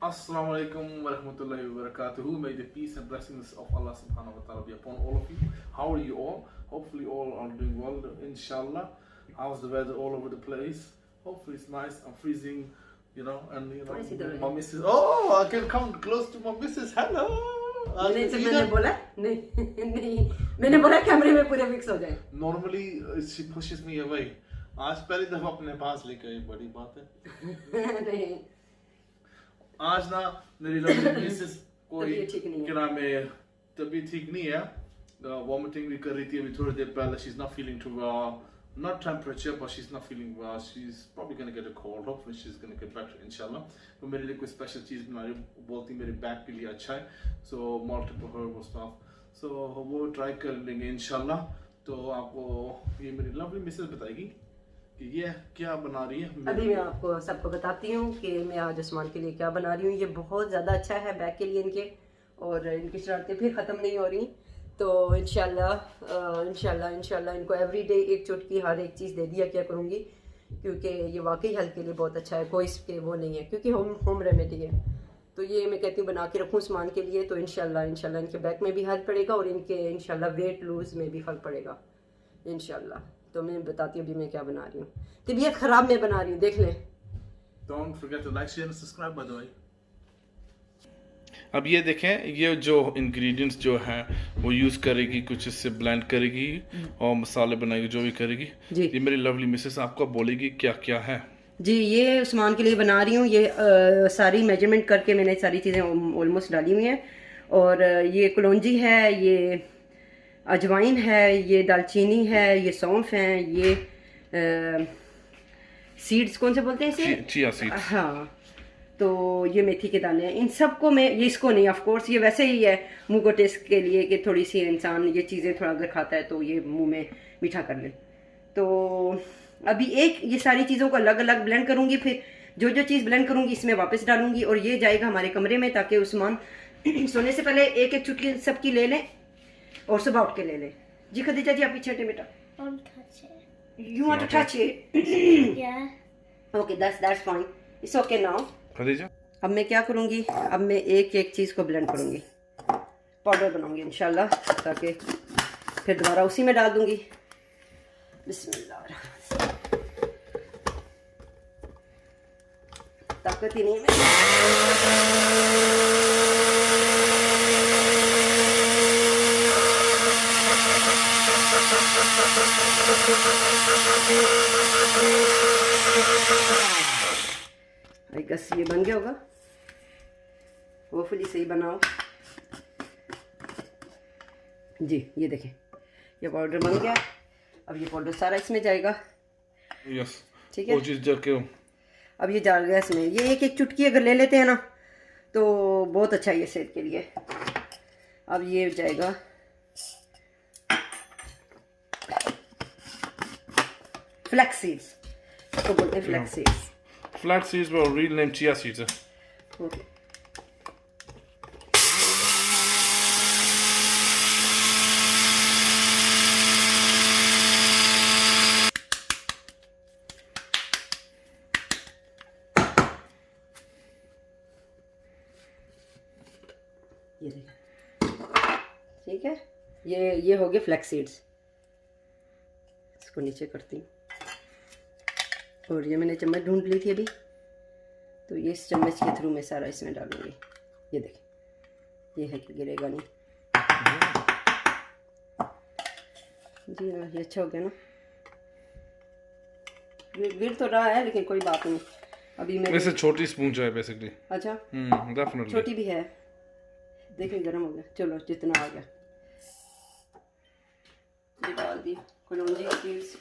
Assalamu alaikum wa rahmatullahi wa barakatuhu. May the peace and blessings of Allah subhanahu wa ta'ala be upon all of you. How are you all? Hopefully all are doing well, inshallah. How's the weather all over the place? Hopefully it's nice. I'm freezing, and my missus. Oh, I can come close to my missus. Hello. मैंने बोला नहीं मैंने बोला कैमरे में पूरे mix हो जाए. Normally she pushes me away. आज पहली दफा अपने पास लेकर आई, बड़ी बात है. नहीं आज ना मेरी लवली मिसेस कोई तबीयत क्या नाम है, तबीयत ठीक नहीं है, वॉमिटिंग भी कर रही थी अभी थोड़ी देर पहले. She is not feeling to not temperature but she's not feeling well. She's probably going to get a cold. Hopefully she's going to get better inshallah. तो मेरे लिए कोई स्पेशल चीज़ बना रही, बोलती मेरे बैक के लिए अच्छा है. So multiple herbal stuff. So वो ट्राई कर लेंगे इंशाल्लाह. तो आपको ये मेरी लवली मिसेस बताएगी कि ये क्या बना रही है. अभी मैं आपको सबको बताती हूँ कि मैं आज उस्मान के लिए क्या बना रही हूँ. ये बहुत ज़्यादा अच्छा है बैक के लिए इनके, और इनकी शरारतें फिर ख़त्म नहीं हो रही. तो इंशाल्लाह इनको एवरीडे एक चुटकी हर एक चीज़ दे दिया क्या करूँगी, क्योंकि ये वाकई हेल्थ के लिए बहुत अच्छा है. कोई इसके वो नहीं है, क्योंकि होम रेमेडी है. तो ये मैं कहती हूँ बना के रखूँ उस्मान के लिए. तो इंशाल्लाह इनके बैक में भी हेल्प पड़ेगा और इनके इंशाल्लाह वेट लूज़ में भी फ़र्क पड़ेगा इंशाल्लाह. तो मैं बताती हूँ अभी मैं क्या बना रही हूँ. तबीयत ख़राब मैं बना रही हूँ, देख लें. Don't forget to like, share and subscribe by the way. अब ये देखें, ये जो इंग्रेडिएंट्स जो हैं वो यूज़ करेगी, कुछ इससे ब्लेंड करेगी और मसाले बनाएगी, जो भी करेगी. ये मेरी लवली मिसेस आपको बोलेगी क्या क्या है. जी ये उस्मान के लिए बना रही हूँ. ये सारी मेजरमेंट करके मैंने सारी चीज़ें ऑलमोस्ट डाली हुई हैं. और ये कलौंजी है, ये अजवाइन है, ये दालचीनी है, ये सौंफ है, ये सीड्स कौन से बोलते हैं इसे, चिया सीड्स. हाँ. तो ये मेथी के दाने हैं. इन सबको मैं ये इसको नहीं, ऑफ कोर्स ये वैसे ही है मुंह को टेस्ट के लिए कि थोड़ी सी इंसान ये चीज़ें थोड़ा अगर खाता है तो ये मुंह में मीठा कर ले. तो अभी ये सारी चीज़ों को अलग अलग ब्लेंड करूँगी. फिर जो चीज़ ब्लेंड करूँगी इसमें वापस डालूंगी और ये जाएगा हमारे कमरे में, ताकि उस्मान सोने से पहले एक एक चुटकी सबकी ले लें और सुबह उठ के ले लें. जी खदीजा जी आप पीछे हटे बेटा. You want to touch it? Yeah. Okay, that's fine. It's okay now. Khadija अब मैं क्या करूँगी, अब मैं एक एक चीज़ को ब्लेंड करूँगी, पाउडर बनाऊँगी इंशाल्लाह, ताकि फिर दोबारा उसी में डाल दूँगी. बिस्मिल्लाह. ताकत ही नहीं है. आई गेस ये बन गया होगा, होपफुली सही बनाओ. जी ये देखें, ये पाउडर बन गया. अब ये पाउडर सारा इसमें जाएगा. यस, ठीक है. वो चीज़ जाके अब ये डाल गया इसमें. ये एक एक चुटकी अगर ले लेते हैं ना तो बहुत अच्छा है ये सेहत के लिए. अब ये जाएगा फ्लैक्स सीड्स, इसको बोलते हैं फ्लैक्स सीड्स. फ्लैक्स सीड्स, वो रियल नेम चिया सीड्स है. ओके. ये देखिए, ठीक है. ये हो गए फ्लैक्स सीड्स. इसको नीचे करती हूँ. और ये मैंने चम्मच ढूंढ ली थी अभी, तो ये इस चम्मच के थ्रू मैं सारा इसमें डालूंगी. ये देखिए, ये है कि गिरेगा नहीं. जी हाँ, ये अच्छा हो गया ना. गिर तो रहा है लेकिन कोई बात नहीं. अभी मैं वैसे छोटी स्पून चाहिए बेसिकली. अच्छा, डेफिनेटली छोटी भी है. देखिए गर्म हो गया. चलो जितना आ गया ये डाल दी कलौंजी seeds.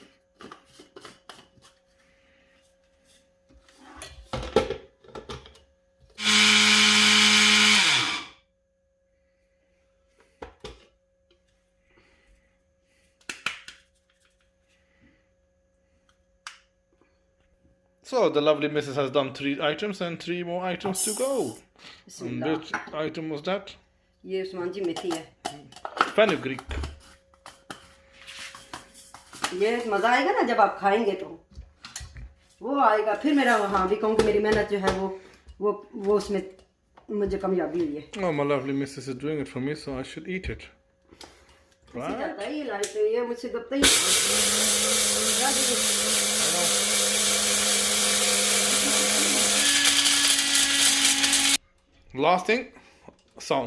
So the lovely missus has done 3 items and 3 more items to go. And which item was that? ये उस्मान जी मेथी है. Fenugreek. ये मज़ा आएगा ना जब आप खाएंगे तो. वो आएगा फिर मेरा, हाँ भी कहूँ कि मेरी मेहनत जो है वो उसमें मुझे कामयाबी हुई है। Oh, my lovely missus is doing it for me, so I should eat it. ऐसे Right? जाता है ये लाइट, ये मुझसे दबता ही क्या देखिए। Last thing, song.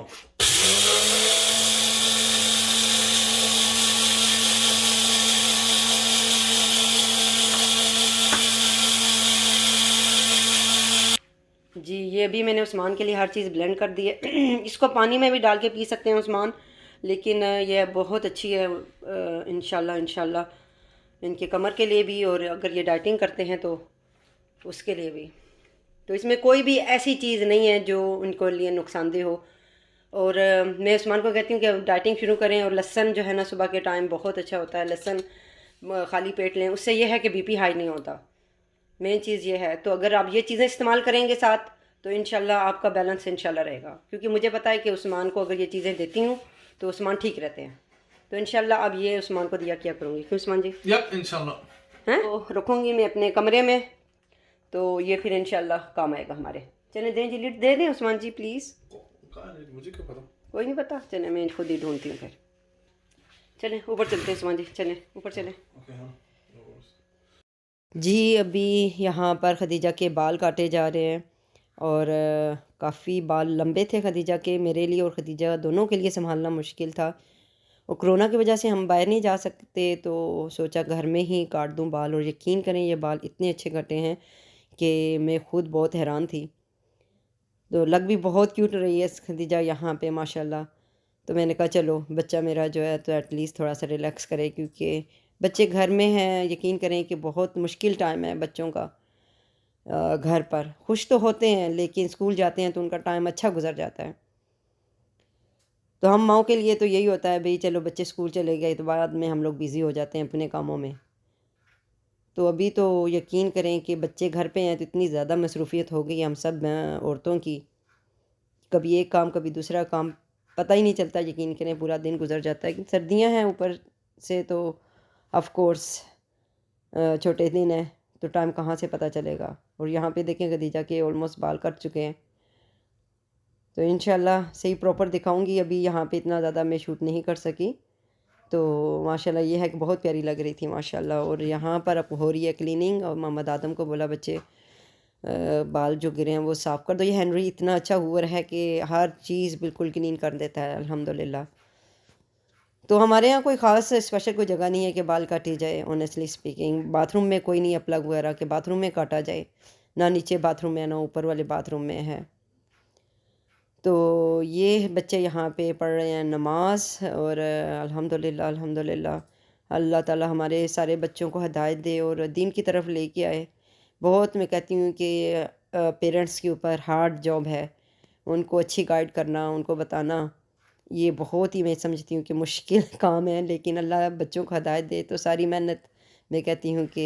जी ये भी मैंने उस्मान के लिए हर चीज़ ब्लेंड कर दी है। इसको पानी में भी डाल के पी सकते हैं उस्मान, लेकिन ये बहुत अच्छी है इंशाल्लाह इंशाल्लाह इनके कमर के लिए भी, और अगर ये डाइटिंग करते हैं तो उसके लिए भी। तो इसमें कोई भी ऐसी चीज़ नहीं है जो उनको लिए नुकसानदेह हो। और मैं उस्मान को कहती हूँ कि डाइटिंग शुरू करें, और लहसन जो है ना सुबह के टाइम बहुत अच्छा होता है, लहसन खाली पेट लें, उससे यह है कि बीपी हाई नहीं होता। मेन चीज़ ये है। तो अगर आप ये चीज़ें इस्तेमाल करेंगे साथ तो इंशाल्लाह आपका बैलेंस इंशाल्लाह रहेगा, क्योंकि मुझे पता है कि उस्मान को अगर ये चीज़ें देती हूँ तो उस्मान ठीक रहते हैं। तो इंशाल्लाह अब ये उस्मान को दिया क्या करूँगी, क्यों उस्मान जी? Yep, inshallah. हैं तो रखूँगी मैं अपने कमरे में, तो ये फिर इंशाल्लाह काम आएगा हमारे। चले दें जी, लिट दे दें उस्मान जी प्लीज़। मुझे क्या पता? कोई नहीं पता, चले मैं खुद ही ढूंढती हूँ फिर। चलें ऊपर चलते हैं उस्मान जी, चलें ऊपर चलें। Okay, हाँ. No worries. जी अभी यहाँ पर खदीजा के बाल काटे जा रहे हैं, और काफ़ी बाल लंबे थे खदीजा के, मेरे लिए और खदीजा दोनों के लिए संभालना मुश्किल था। और कोरोना की वजह से हम बाहर नहीं जा सकते, तो सोचा घर में ही काट दूं बाल। और यकीन करें ये बाल इतने अच्छे कटे हैं कि मैं ख़ुद बहुत हैरान थी। तो लग भी बहुत क्यूट रही है खदीजा यहाँ पे माशाल्लाह। तो मैंने कहा चलो बच्चा मेरा जो है तो एटलीस्ट थोड़ा सा रिलैक्स करे, क्योंकि बच्चे घर में हैं। यकीन करें कि बहुत मुश्किल टाइम है बच्चों का। घर पर खुश तो होते हैं, लेकिन स्कूल जाते हैं तो उनका टाइम अच्छा गुजर जाता है। तो हम माओ के लिए तो यही होता है भाई, चलो बच्चे स्कूल चले गए तो बाद में हम लोग बिज़ी हो जाते हैं अपने कामों में। तो अभी तो यकीन करें कि बच्चे घर पे हैं तो इतनी ज़्यादा मसरूफ़ियत हो गई हम सब औरतों की, कभी एक काम कभी दूसरा काम, पता ही नहीं चलता। यकीन करें पूरा दिन गुजर जाता है। सर्दियाँ हैं ऊपर से तो ऑफ कोर्स छोटे दिन हैं, तो टाइम कहाँ से पता चलेगा। और यहाँ पे देखें खदीजा के ऑलमोस्ट बाल कट चुके हैं। तो इंशाल्लाह सही प्रॉपर दिखाऊंगी। अभी यहाँ पे इतना ज़्यादा मैं शूट नहीं कर सकी। तो माशाल्लाह ये है कि बहुत प्यारी लग रही थी माशाल्लाह। और यहाँ पर अब हो रही है क्लीनिंग, और मोहम्मद आदम को बोला बच्चे बाल जो गिरे हैं वो साफ़ कर दो। ये हेनरी इतना अच्छा हुआ है कि हर चीज़ बिल्कुल क्लीन कर देता है अल्हम्दुलिल्लाह। तो हमारे यहाँ कोई ख़ास स्पेशल कोई जगह नहीं है कि बाल काटी जाए। ऑनेस्टली स्पीकिंग बाथरूम में कोई नहीं है प्लग वगैरह के बाथरूम में काटा जाए, ना नीचे बाथरूम में ना ऊपर वाले बाथरूम में है। तो ये बच्चे यहाँ पे पढ़ रहे हैं नमाज, और अल्हम्दुलिल्लाह अल्हम्दुलिल्लाह अल्लाह ताला हमारे सारे बच्चों को हिदायत दे और दीन की तरफ लेके आए। बहुत मैं कहती हूँ कि पेरेंट्स के ऊपर हार्ड जॉब है, उनको अच्छी गाइड करना, उनको बताना, ये बहुत ही मैं समझती हूँ कि मुश्किल काम है। लेकिन अल्लाह बच्चों को हिदायत दे तो सारी मेहनत मैं कहती हूँ कि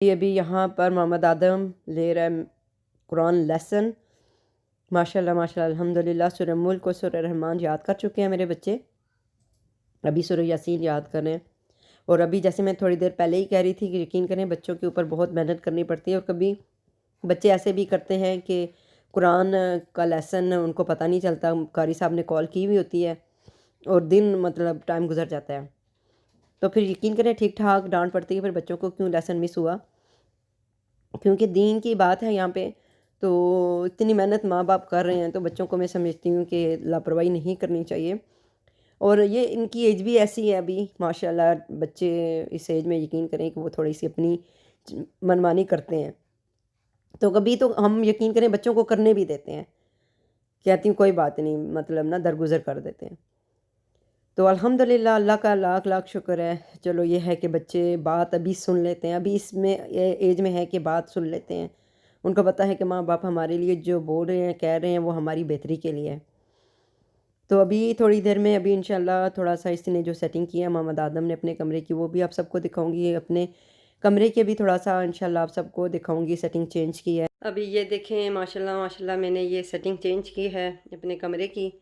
ये अभी यहाँ पर मोहम्मद आदम ले रहा है कुरान लेसन। माशाल्लाह माशाल्लाह अल्हम्दुलिल्लाह। सूरह मुल्क और सूरह रहमान याद कर चुके हैं मेरे बच्चे, अभी सूरह यासीन याद करें। और अभी जैसे मैं थोड़ी देर पहले ही कह रही थी कि यकीन करें बच्चों के ऊपर बहुत मेहनत करनी पड़ती है। और कभी बच्चे ऐसे भी करते हैं कि कुरान का लेसन उनको पता नहीं चलता, कारी साहब ने कॉल की हुई होती है और दिन मतलब टाइम गुजर जाता है। तो फिर यकीन करें ठीक ठाक डांट पड़ती है फिर बच्चों को, क्यों लेसन मिस हुआ, क्योंकि दीन की बात है यहाँ पे। तो इतनी मेहनत माँ बाप कर रहे हैं तो बच्चों को मैं समझती हूँ कि लापरवाही नहीं करनी चाहिए। और ये इनकी एज भी ऐसी है अभी माशाल्लाह, बच्चे इस एज में यकीन करें कि वो थोड़ी सी अपनी मनमानी करते हैं। तो कभी तो हम यकीन करें बच्चों को करने भी देते हैं कहती हूँ कोई बात नहीं, मतलब ना दरगुजर कर देते हैं। तो अल्हम्दुलिल्लाह, अल्लाह का लाख लाख शुक्र है। चलो ये है कि बच्चे बात अभी सुन लेते हैं, अभी इसमें एज में है कि बात सुन लेते हैं। उनको पता है कि माँ बाप हमारे लिए जो बोल रहे हैं, कह रहे हैं, वो हमारी बेहतरी के लिए है। तो अभी थोड़ी देर में अभी इंशाल्लाह थोड़ा सा इसने जो सेटिंग की है मोहम्मद आदम ने अपने कमरे की, वो भी आप सबको दिखाऊंगी। अपने कमरे के भी थोड़ा सा इंशाल्लाह आप सबको दिखाऊंगी सेटिंग चेंज की है। अभी ये देखें माशाल्लाह माशाल्लाह, मैंने ये सेटिंग चेंज की है अपने कमरे की।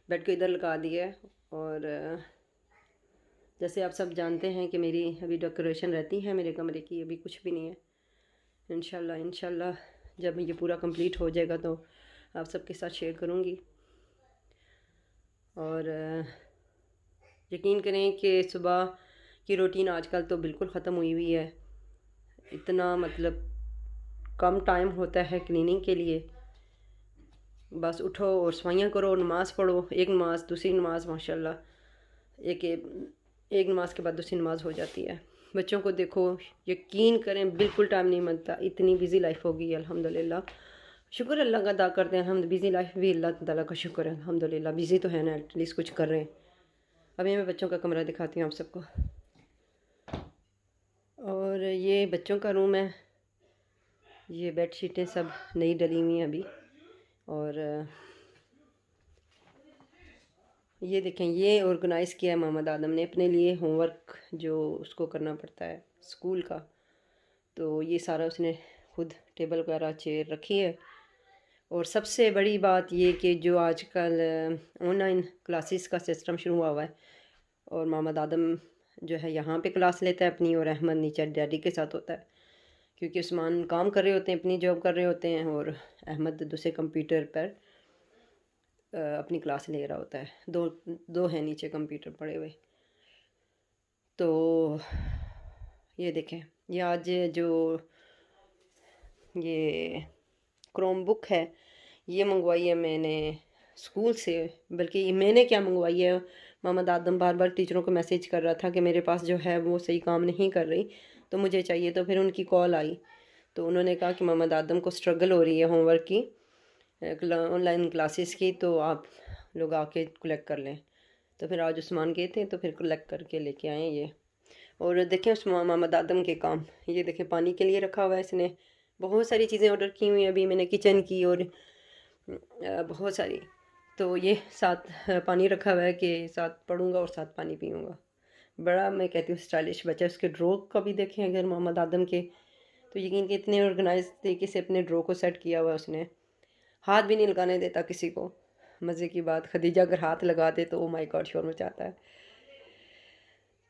बेड को इधर लगा दिया है। और जैसे आप सब जानते हैं कि मेरी अभी डेकोरेशन रहती है मेरे कमरे की, अभी कुछ भी नहीं है। इंशाल्लाह इंशाल्लाह जब ये पूरा कंप्लीट हो जाएगा तो आप सबके साथ शेयर करूँगी। और यकीन करें कि सुबह की रूटीन आजकल तो बिल्कुल ख़त्म हुई हुई है। इतना मतलब कम टाइम होता है क्लीनिंग के लिए। बस उठो और सफाइयाँ करो, नमाज़ पढ़ो, एक नमाज दूसरी नमाज, माशाल्लाह एक नमाज के बाद दूसरी नमाज हो जाती है। बच्चों को देखो, यकीन करें बिल्कुल टाइम नहीं मिलता, इतनी बिज़ी लाइफ हो गई है। अल्हम्दुलिल्लाह, शुक्र अल्लाह का अदा करते हैं। हम बिज़ी लाइफ भी अल्लाह ताला का शुक्र है, अल्हम्दुलिल्लाह। बिज़ी तो है ना, एटलीस्ट कुछ कर रहे हैं। अभी मैं बच्चों का कमरा दिखाती हूँ आप सबको। और ये बच्चों का रूम है। ये बेड शीटें सब नई डली हुई हैं अभी। और ये देखें, ये ऑर्गेनाइज़ किया है मोहम्मद आदम ने अपने लिए, होमवर्क जो उसको करना पड़ता है स्कूल का। तो ये सारा उसने खुद टेबल वगैरह चेयर रखी है। और सबसे बड़ी बात ये कि जो आजकल ऑनलाइन क्लासेस का सिस्टम शुरू हुआ है, और मोहम्मद आदम जो है यहाँ पे क्लास लेता है अपनी, और अहमद नीचे डैडी के साथ होता है। क्योंकि उस्मान काम कर रहे होते हैं, अपनी जॉब कर रहे होते हैं, और अहमद दूसरे कंप्यूटर पर अपनी क्लास ले रहा होता है। दो हैं नीचे कंप्यूटर पड़े हुए। तो ये देखें, ये आज जो ये क्रोम बुक है, ये मंगवाई है मैंने स्कूल से। बल्कि मैंने क्या मंगवाई है, मोहम्मद आदम बार बार टीचरों को मैसेज कर रहा था कि मेरे पास जो है वो सही काम नहीं कर रही, तो मुझे चाहिए। तो फिर उनकी कॉल आई, तो उन्होंने कहा कि मोहम्मद आदम को स्ट्रगल हो रही है होमवर्क की, ऑनलाइन क्लासेस की, तो आप लोग आके कलेक्ट कर लें। तो फिर आज उस्मान गए थे, तो फिर कलेक्ट करके लेके आए ये। और देखें उस मोहम्मद आदम के काम, ये देखें पानी के लिए रखा हुआ है इसने। बहुत सारी चीज़ें ऑर्डर की हुई हैं अभी मैंने किचन की, और बहुत सारी। तो ये साथ पानी रखा हुआ है कि साथ पढ़ूँगा और साथ पानी पीऊँगा। बड़ा मैं कहती हूँ स्टाइलिश बच्चा। उसके ड्रॉ का भी देखें अगर मोहम्मद आदम के, तो यकीन के इतने ऑर्गेनाइज तरीके से अपने ड्रॉ को सेट किया हुआ है उसने। हाथ भी नहीं लगाने देता किसी को। मज़े की बात, खदीजा अगर हाथ लगा दे तो ओ माय गॉड शोर मचाता है।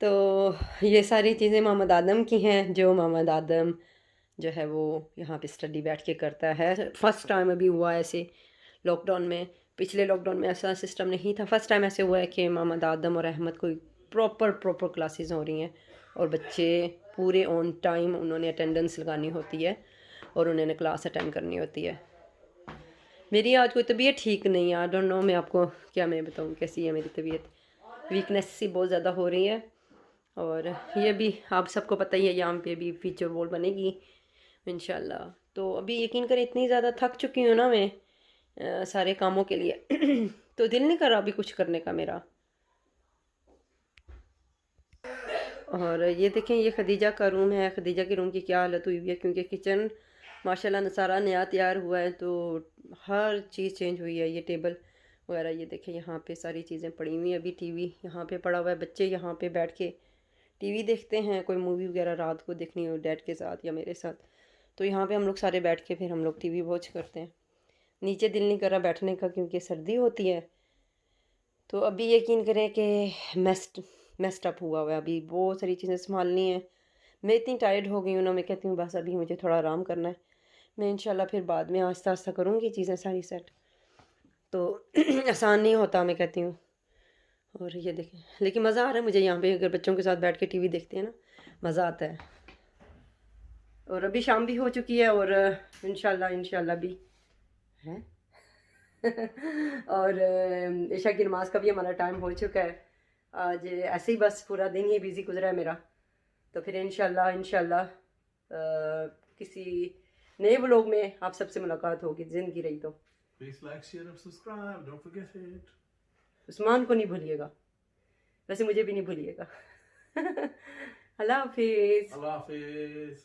तो ये सारी चीज़ें मोहम्मद आदम की हैं, जो मोहम्मद आदम जो है वो यहाँ पे स्टडी बैठ के करता है। फ़र्स्ट टाइम अभी हुआ है ऐसे लॉकडाउन में। पिछले लॉकडाउन में ऐसा सिस्टम नहीं था। फ़र्स्ट टाइम ऐसे हुआ है कि मोहम्मद आदम और अहमद को प्रॉपर क्लासेस हो रही हैं, और बच्चे पूरे ऑन टाइम उन्होंने अटेंडेंस लगानी होती है, और उन्होंने क्लास अटेंड करनी होती है। मेरी आज कोई तबीयत ठीक नहीं है, आई डोंट नो, मैं आपको क्या मैं बताऊँ कैसी है मेरी तबीयत। वीकनेस सी बहुत ज़्यादा हो रही है। और ये भी आप सबको पता ही है, यहाँ पे भी फीचर वॉल बनेगी इंशाल्लाह। तो अभी यकीन करें इतनी ज़्यादा थक चुकी हूँ ना मैं सारे कामों के लिए तो दिल नहीं कर रहा अभी कुछ करने का मेरा। और ये देखें, ये खदीजा का रूम है। खदीजा के रूम की क्या हालत हुई हुई है, क्योंकि किचन माशाल्लाह सारा नया तैयार हुआ है, तो हर चीज़ चेंज हुई है। ये टेबल वगैरह, ये देखें यहाँ पे सारी चीज़ें पड़ी हुई हैं। अभी टीवी यहाँ पे पड़ा हुआ है। बच्चे यहाँ पे बैठ के टीवी देखते हैं, कोई मूवी वगैरह रात को देखनी हो डैड के साथ या मेरे साथ, तो यहाँ पे हम लोग सारे बैठ के फिर हम लोग टीवी वॉच करते हैं। नीचे दिल नहीं कर रहा बैठने का क्योंकि सर्दी होती है। तो अभी यकीन करें कि मेस्ड अप हुआ है। अभी बहुत सारी चीज़ें संभालनी है। मैं इतनी टायर्ड हो गई हूँ ना, मैं कहती हूँ बस अभी मुझे थोड़ा आराम करना है। मैं इंशाल्लाह फिर बाद में आहिस्ता आहिस्ता करूँगी चीज़ें सारी सेट। तो आसान नहीं होता मैं कहती हूँ। और ये देखें, लेकिन मज़ा आ रहा है मुझे यहाँ पे, अगर बच्चों के साथ बैठ के टीवी देखते हैं ना, मज़ा आता है। और अभी शाम भी हो चुकी है, और इंशाल्लाह भी है और ईशा की नमाज का भी हमारा टाइम हो चुका है। आज ऐसे ही बस पूरा दिन ही बिज़ी गुजरा है मेरा। तो फिर इंशाल्लाह किसी नए व्लॉग में आप सबसे मुलाकात होगी, ज़िंदगी रही तो। Please like, share and subscribe. Don't forget it. Usman को नहीं भूलिएगा, वैसे मुझे भी नहीं भूलिएगा। अल्लाह हाफिज। Allah Hafiz.